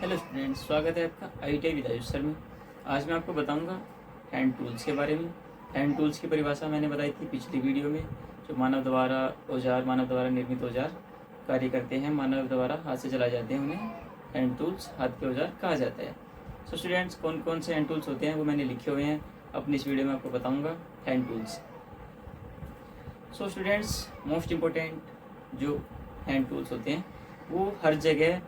Hello students, स्वागत है आपका ITI विद आयुष सर में। आज मैं आपको बताऊंगा हैंड टूल्स के बारे में। हैंड टूल्स की परिभाषा मैंने बताई थी पिछली वीडियो में। जो मानव द्वारा निर्मित औजार कार्य करते हैं, मानव द्वारा हाथ से चलाए जाते हैं, उन्हें हैंड टूल्स, हाथ के औजार कहा जाता है। सो स्टूडेंट्स, कौन कौन से हैंड टूल्स होते हैं वो मैंने लिखे हुए हैं, अपनी इस वीडियो में आपको बताऊँगा hand tools. So students, most important जो हैंड टूल्स होते हैं वो हर जगह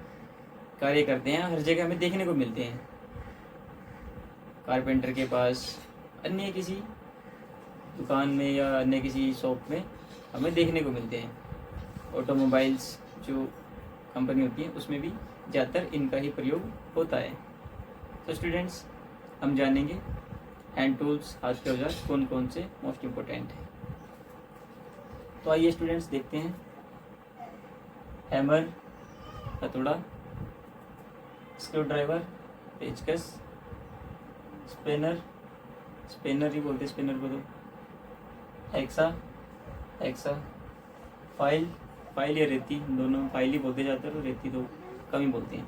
कार्य करते हैं, हर जगह हमें देखने को मिलते हैं। कारपेंटर के पास, अन्य किसी दुकान में या अन्य किसी शॉप में हमें देखने को मिलते हैं। ऑटोमोबाइल्स जो कंपनी होती है उसमें भी ज़्यादातर इनका ही प्रयोग होता है। तो स्टूडेंट्स, हम जानेंगे हैंड टूल्स, हाथ के औजार कौन कौन से मोस्ट इम्पोर्टेंट हैं। तो आइए स्टूडेंट्स देखते हैं। हैमर, हथौड़ा, स्क्रू ड्राइवर, पेचकस, स्पेनर ही बोलते हैं स्पिनर को, तो हैक्सा, फाइल या रेती, दोनों फाइल ही बोलते जाते हैं, रेती तो कम ही बोलते हैं।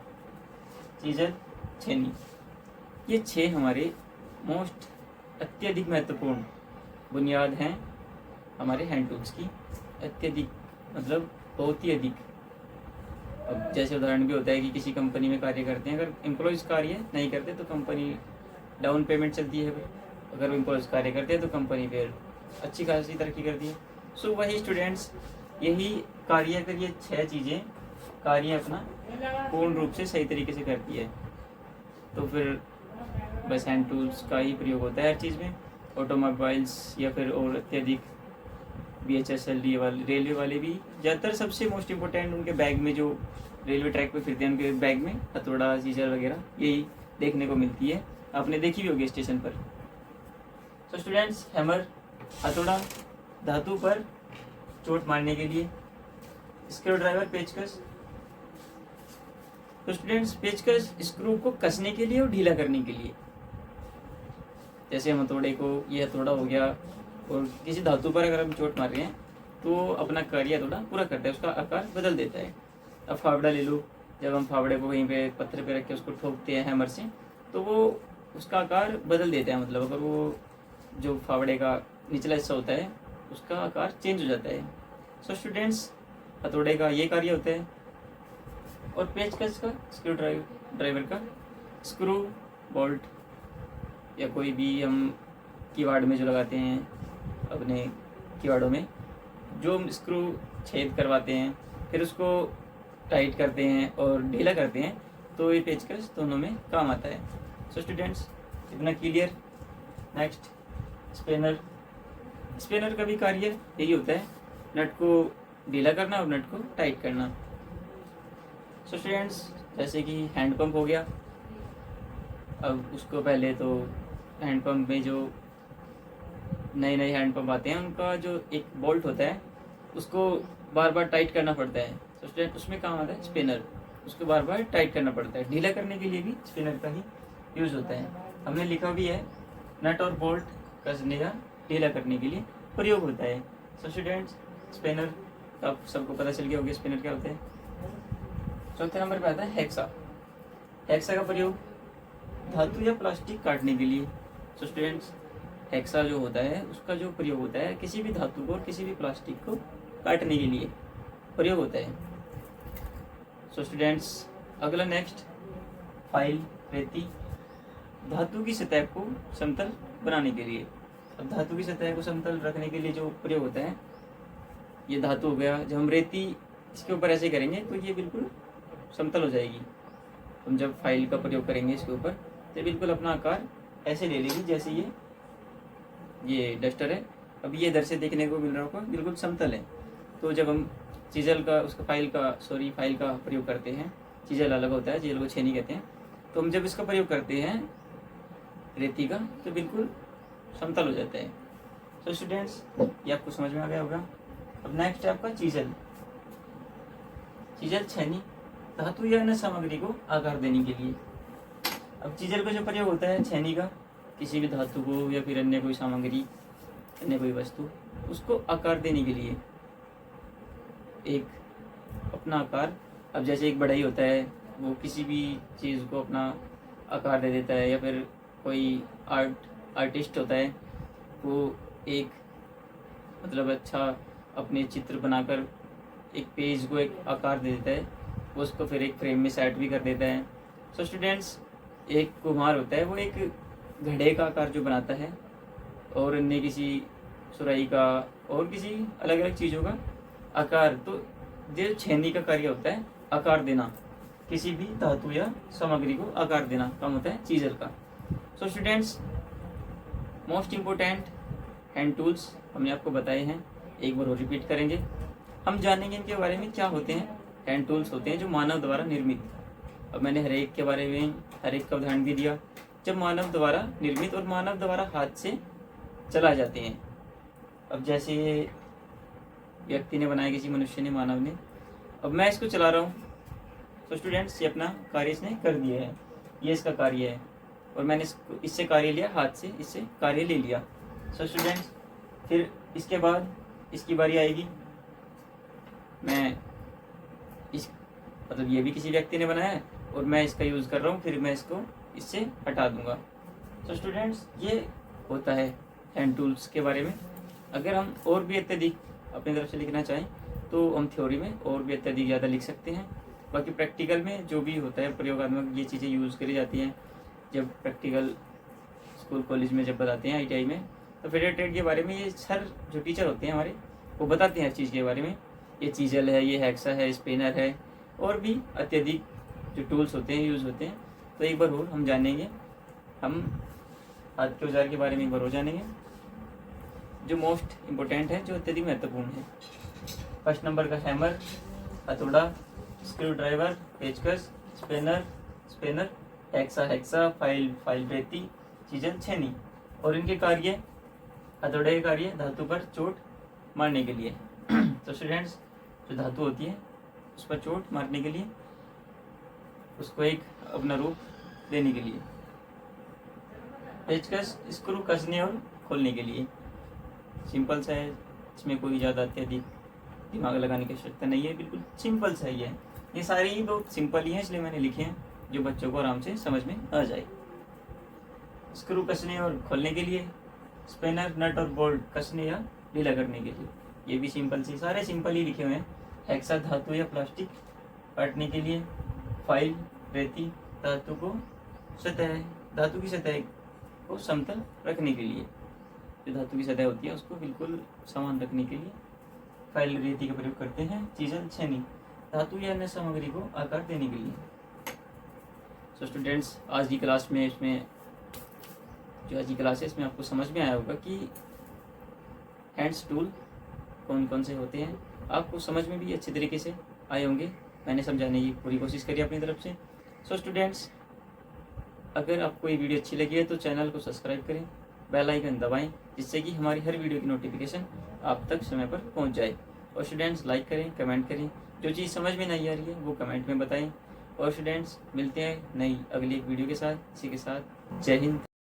चीजल, छेनी। ये 6 हमारे मोस्ट अत्यधिक महत्वपूर्ण बुनियाद हैं हमारे हैंड टूल्स की। अत्यधिक मतलब बहुत ही अधिक। अब जैसे उदाहरण भी होता है कि किसी कंपनी में कार्य करते हैं, अगर एम्प्लॉयज़ कार्य नहीं करते तो कंपनी डाउन पेमेंट चलती है, अगर एम्प्लॉयज़ कार्य करते हैं तो कंपनी फिर अच्छी खासी तरक्की करती है। सो वही स्टूडेंट्स, यही कार्य, अगर ये 6 चीज़ें कार्य अपना पूर्ण रूप से सही तरीके से करती है तो फिर बस हैंड टूल्स का ही प्रयोग होता है हर चीज़ में। ऑटोमोबाइल्स या फिर और अत्यधिक BHSL रेलवे वाले भी ज़्यादातर, सबसे मोस्ट इम्पोर्टेंट उनके बैग में, जो रेलवे ट्रैक पे फिरते हैं उनके बैग में हथौड़ा, सीजर वगैरह यही देखने को मिलती है। आपने देखी भी होगी स्टेशन पर। तो स्टूडेंट्स, हैमर, हथौड़ा धातु पर चोट मारने के लिए। स्क्रू ड्राइवर, पेचकस। तो स्टूडेंट्स, पेचकस स्क्रू को कसने के लिए और ढीला करने के लिए। जैसे हम हथौड़े को, ये हथौड़ा हो गया, और किसी धातु पर अगर हम चोट मार रहे हैं तो अपना कार्य थोड़ा पूरा करता है, उसका आकार बदल देता है। अब फावड़ा ले लो, जब हम फावड़े को कहीं पे पत्थर पे रख के उसको ठोकते हैं हैमर से तो वो उसका आकार बदल देता है। मतलब अगर वो जो फावड़े का निचला हिस्सा होता है उसका आकार चेंज हो जाता है। सो स्टूडेंट्स, हथौड़े का ये कार्य होता है। और पेचकस का, स्क्रू ड्राइवर का, स्क्रू, बोल्ट या कोई भी हम कीवाड़ में जो लगाते हैं, अपने कीवाड़ों में जो हम स्क्रू छेद करवाते हैं, फिर उसको टाइट करते हैं और ढीला करते हैं, तो ये पेचकस दोनों में काम आता है। सो स्टूडेंट्स, इतना क्लियर। नेक्स्ट, स्पेनर का भी कार्य यही होता है, नट को ढीला करना और नट को टाइट करना। सो स्टूडेंट्स, जैसे कि हैंड पंप हो गया। अब उसको पहले तो हैंड पंप में जो नए हैंड पंप आते हैं उनका जो एक बोल्ट होता है उसको बार बार टाइट करना पड़ता है। तो स्टूडेंट, उसमें काम आता है स्पिनर, उसको बार बार टाइट करना पड़ता है। ढीला करने के लिए भी स्पिनर का ही यूज़ होता है। हमने लिखा भी है, नट और बोल्ट कसने या ढीला करने के लिए प्रयोग होता है। सो स्टूडेंट्स, स्पिनर आप सबको पता चल गया होगा स्पिनर क्या होता है। चौथे नंबर पे आता है हैक्सा का प्रयोग धातु या प्लास्टिक काटने के लिए। सो स्टूडेंट्स, हैक्सा जो होता है उसका जो प्रयोग होता है किसी भी धातु को और किसी भी प्लास्टिक को काटने के लिए प्रयोग होता है। सो स्टूडेंट्स, अगला नेक्स्ट, फाइल, रेती, धातु की सतह को समतल बनाने के लिए। अब धातु की सतह को समतल रखने के लिए जो प्रयोग होता है, ये धातु हो गया, जब हम रेती इसके ऊपर ऐसे करेंगे तो ये बिल्कुल समतल हो जाएगी। हम जब फाइल का प्रयोग करेंगे इसके ऊपर तो बिल्कुल अपना आकार ऐसे ले लेगी, जैसे ये डस्टर है। अब ये इधर से देखने को मिल रहा होगा बिल्कुल समतल है। तो जब हम चीजल का, उसका फाइल का प्रयोग करते हैं, चीजल अलग होता है, चीजल को छेनी कहते हैं, तो हम जब इसका प्रयोग करते हैं रेती का तो बिल्कुल समतल हो जाता है। तो स्टूडेंट्स, ये आपको समझ में आ गया होगा। अब नेक्स्ट है आपका चीजल, छेनी, धातु या अन्य सामग्री को आकार देने के लिए। अब चीजल का जो प्रयोग होता है छेनी का, किसी भी धातु को या फिर अन्य कोई सामग्री, अन्य कोई वस्तु, उसको आकार देने के लिए एक अपना आकार। अब जैसे एक बढ़ई होता है, वो किसी भी चीज़ को अपना आकार दे देता है, या फिर कोई आर्टिस्ट होता है वो एक मतलब अच्छा अपने चित्र बनाकर एक पेज को एक आकार दे देता है, वो उसको फिर एक फ्रेम में सेट भी कर देता है। सो स्टूडेंट्स, एक कुम्हार होता है वो एक घड़े का आकार जो बनाता है, और अन्य किसी सुराही का और किसी अलग अलग चीज़ों का आकार। तो जो छेनी का कार्य होता है आकार देना, किसी भी धातु या सामग्री को आकार देना काम होता है चीजर का। So students, most important hand tools हमने आपको बताए हैं, एक बार और रिपीट करेंगे। हम जानेंगे इनके बारे में क्या होते हैं। हैंड टूल्स होते हैं जो मानव द्वारा निर्मित, अब मैंने हर एक के बारे में हर एक का उदाहरण भी दिया, जब मानव द्वारा निर्मित और मानव द्वारा हाथ से चला जाते हैं। अब जैसे ये व्यक्ति ने बनाया, किसी मनुष्य ने, मानव ने, अब मैं इसको चला रहा हूँ। तो स्टूडेंट्स, ये अपना कार्य इसने कर दिया है, ये इसका कार्य है, और मैंने इससे कार्य लिया, हाथ से इससे कार्य ले लिया। सो स्टूडेंट्स, फिर इसके बाद इसकी बारी आएगी, मैं इस मतलब ये भी किसी व्यक्ति ने बनाया है और मैं इसका यूज़ कर रहा हूँ, फिर मैं इसको इससे हटा दूंगा। तो स्टूडेंट्स, ये होता है हैंड टूल्स के बारे में। अगर हम और भी अत्यधिक अपनी तरफ से लिखना चाहें तो हम थ्योरी में और भी अत्यधिक ज़्यादा लिख सकते हैं। बाकी प्रैक्टिकल में जो भी होता है प्रयोगात्मक, ये चीज़ें यूज़ करी जाती हैं जब प्रैक्टिकल स्कूल कॉलेज में जब बताते हैं, ITI में, तो फेडरल ट्रेड के बारे में ये सर जो टीचर होते हैं हमारे, वो बताते हैं हर चीज़ के बारे में। ये चीजल है, ये हैक्सा है, स्पेनर है, और भी अत्यधिक जो टूल्स होते हैं यूज़ होते हैं। तो एक बार और हम जानेंगे, हम हाथ के औजार के बारे में एक बार और जानेंगे जो मोस्ट इम्पोर्टेंट है, जो अत्यधिक महत्वपूर्ण है। फर्स्ट नंबर का हैमर, हथौड़ा, स्क्रू ड्राइवर, पेचकस, स्पेनर, हैक्सा, फाइल रेती, चीजल, छेनी। और इनके कार्य, हथौड़े के कार्य धातु पर चोट मारने के लिए। तो स्टूडेंट्स, जो धातु होती है उस पर चोट मारने के लिए, उसको एक अपना रूप देने के लिए। पेचकस, स्क्रू कसने और खोलने के लिए। सिंपल सा है, इसमें कोई ज़्यादा अत्यधिक दिमाग लगाने की आवश्यकता नहीं है, बिल्कुल सिंपल सा ही है। ये सारी ही बहुत सिंपल ही हैं, इसलिए मैंने लिखे हैं जो बच्चों को आराम से समझ में आ जाए। स्क्रू कसने और खोलने के लिए, स्पेनर, नट और बोल्ट कसने या ढीला करने के लिए। ये भी सिंपल सी, सारे सिंपल ही लिखे हुए हैं। हैक्सा, धातु या प्लास्टिक काटने के लिए। फाइल रेती, धातु की सतह को समतल रखने के लिए, जो धातु की सतह होती है उसको बिल्कुल समान रखने के लिए फाइल रेती का प्रयोग करते हैं। चीजल, छेनी, धातु या अन्य सामग्री को आकार देने के लिए। सो स्टूडेंट्स, आज की क्लास में जो आज की क्लास है इसमें आपको समझ में आया होगा कि हैंड्स टूल कौन कौन से होते हैं। आपको समझ में भी अच्छे तरीके से आए होंगे, मैंने समझाने की पूरी कोशिश करी अपनी तरफ से। सो स्टूडेंट्स, अगर आपको ये वीडियो अच्छी लगी है तो चैनल को सब्सक्राइब करें, बेल आइकन दबाएं, जिससे कि हमारी हर वीडियो की नोटिफिकेशन आप तक समय पर पहुंच जाए। और स्टूडेंट्स, लाइक करें, कमेंट करें, जो चीज़ समझ में नहीं आ रही है वो कमेंट में बताएं। और स्टूडेंट्स, मिलते हैं नई अगली एक वीडियो के साथ, इसी के साथ जय हिंद।